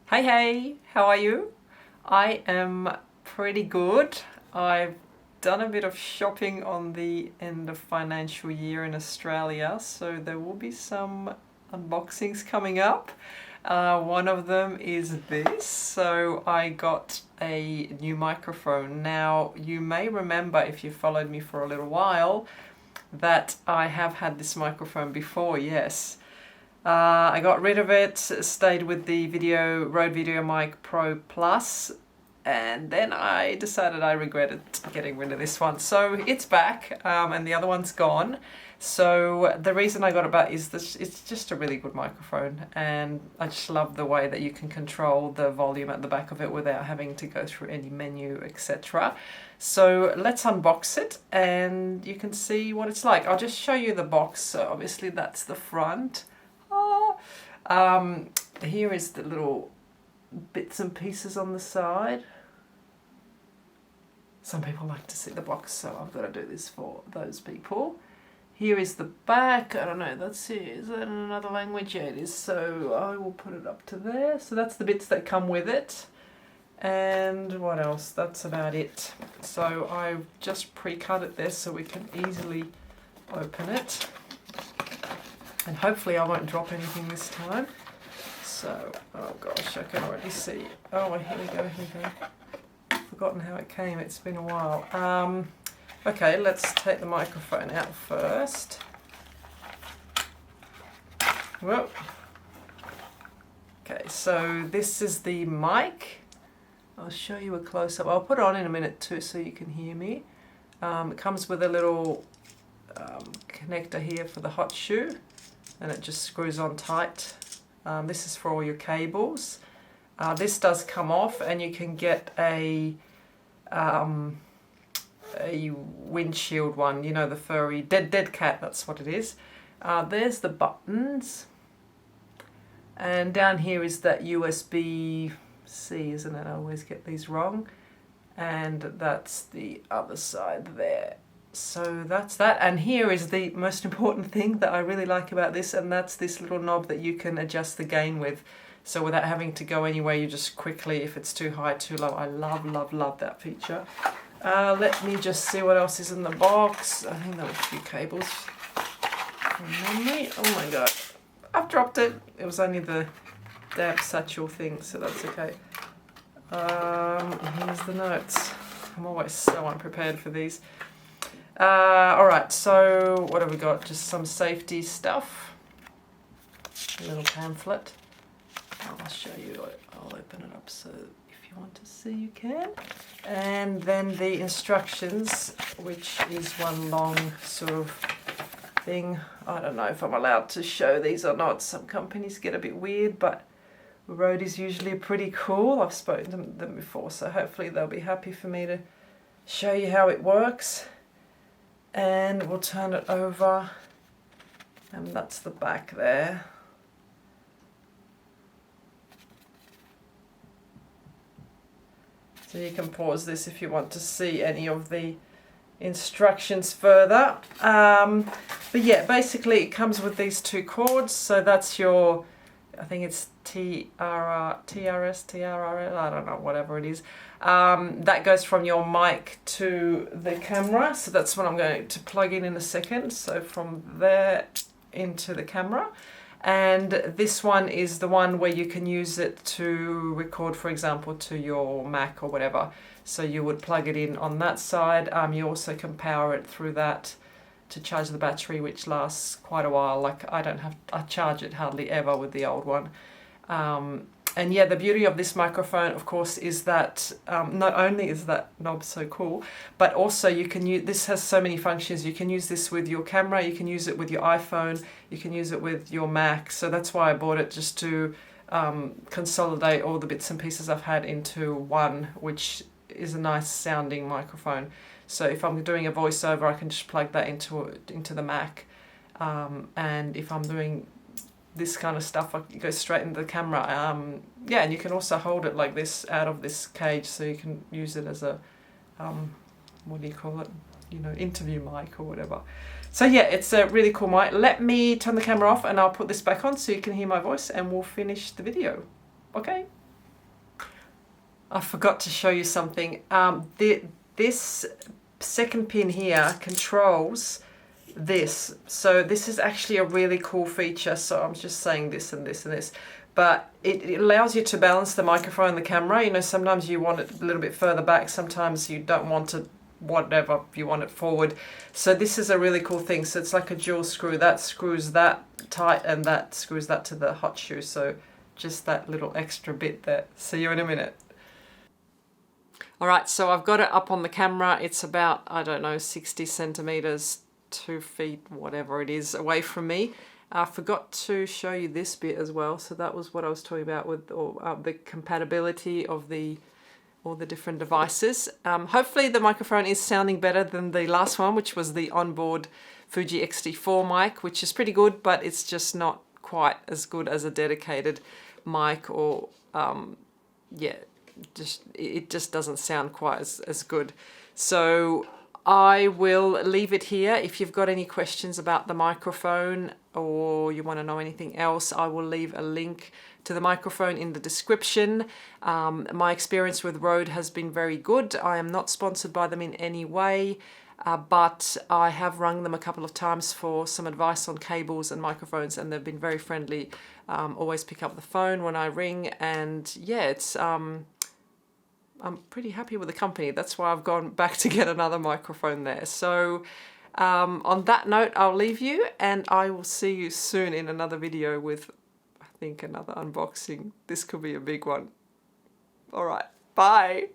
Hey, how are you? I am pretty good. I've done a bit of shopping on the end of financial year in Australia, so there will be some unboxings coming up. One of them is this. So I got a new microphone. Now, you may remember, if you followed me for a little while, that I have had this microphone before, yes. I got rid of it, stayed with the Rode VideoMic Pro Plus, and then I decided I regretted getting rid of this one. So it's back, and the other one's gone. So the reason I got it back is that it's just a really good microphone, and I just love the way that you can control the volume at the back of it without having to go through any menu, etc. So let's unbox it and you can see what it's like. I'll just show you the box. So obviously that's the front. Here is the little bits and pieces on the side. Some people like to see the box, so I've got to do this for those people. Here is the back. I don't know, let's see, is that in another language? Yeah, it is, so I will put it up to there. So that's the bits that come with it. And what else? That's about it. So I've just pre-cut it there so we can easily open it. And hopefully I won't drop anything this time. So, oh gosh, I can already see. Oh, here we go. I've forgotten how it came, it's been a while. Okay, let's take the microphone out first. Whoa. Okay, so this is the mic. I'll show you a close-up. I'll put it on in a minute too so you can hear me. It comes with a little connector here for the hot shoe, and it just screws on tight. This is for all your cables. This does come off, and you can get a windshield one, you know, the furry dead cat, that's what it is. There's the buttons, and down here is that USB-C, isn't it? I always get these wrong. And that's the other side there. So that's that, and here is the most important thing that I really like about this, and that's this little knob that you can adjust the gain with. So without having to go anywhere, you just quickly, if it's too high, too low. I love that feature. Let me just see what else is in the box. I think there were a few cables from memory. Oh my god, I've dropped it. It was only the dab satchel thing, so that's okay. Here's the notes. I'm always so unprepared for these. Alright, so what have we got? Just some safety stuff. A little pamphlet. I'll show you. I'll open it up so if you want to see you can. And then the instructions, which is one long sort of thing. I don't know if I'm allowed to show these or not. Some companies get a bit weird, but Rode is usually pretty cool. I've spoken to them before, so hopefully they'll be happy for me to show you how it works. And we'll turn it over, and that's the back there. So you can pause this if you want to see any of the instructions further. But yeah, basically it comes with these two cords. So that's your, I think it's TRS, I don't know, whatever it is. That goes from your mic to the camera, so that's what I'm going to plug in a second. So from there into the camera, and this one is the one where you can use it to record, for example, to your Mac or whatever. So you would plug it in on that side. You also can power it through that to charge the battery, which lasts quite a while. Like I charge it hardly ever with the old one. And yeah, the beauty of this microphone, of course, is that not only is that knob so cool, but also you can use, this has so many functions. You can use this with your camera, you can use it with your iPhone, you can use it with your Mac. So that's why I bought it, just to consolidate all the bits and pieces I've had into one, which is a nice sounding microphone. So if I'm doing a voiceover, I can just plug that into the Mac. And if I'm doing this kind of stuff, I go straight into the camera. Yeah, and you can also hold it like this out of this cage, so you can use it as a, what do you call it? You know, interview mic or whatever. So yeah, it's a really cool mic. Let me turn the camera off and I'll put this back on so you can hear my voice, and we'll finish the video. Okay? I forgot to show you something. This second pin here controls this. So this is actually a really cool feature. So I'm just saying this and this and this. But it allows you to balance the microphone and the camera. You know, sometimes you want it a little bit further back. Sometimes you don't want it, whatever, you want it forward. So this is a really cool thing. So it's like a dual screw. That screws that tight and that screws that to the hot shoe. So just that little extra bit there. See you in a minute. All right, so I've got it up on the camera. It's about, I don't know, 60 centimeters, 2 feet, whatever it is, away from me. I forgot to show you this bit as well. So that was what I was talking about with the compatibility of all the different devices. Hopefully the microphone is sounding better than the last one, which was the onboard Fuji X-T4 mic, which is pretty good, but it's just not quite as good as a dedicated mic, or yeah, it just doesn't sound quite as good. So I will leave it here. If you've got any questions about the microphone or you want to know anything else, I will leave a link to the microphone in the description. My experience with Rode has been very good. I am not sponsored by them in any way, but I have rung them a couple of times for some advice on cables and microphones, and they've been very friendly. Always pick up the phone when I ring, and yeah, it's I'm pretty happy with the company. That's why I've gone back to get another microphone there. So on that note, I'll leave you, and I will see you soon in another video with, I think, another unboxing. This could be a big one. All right, bye.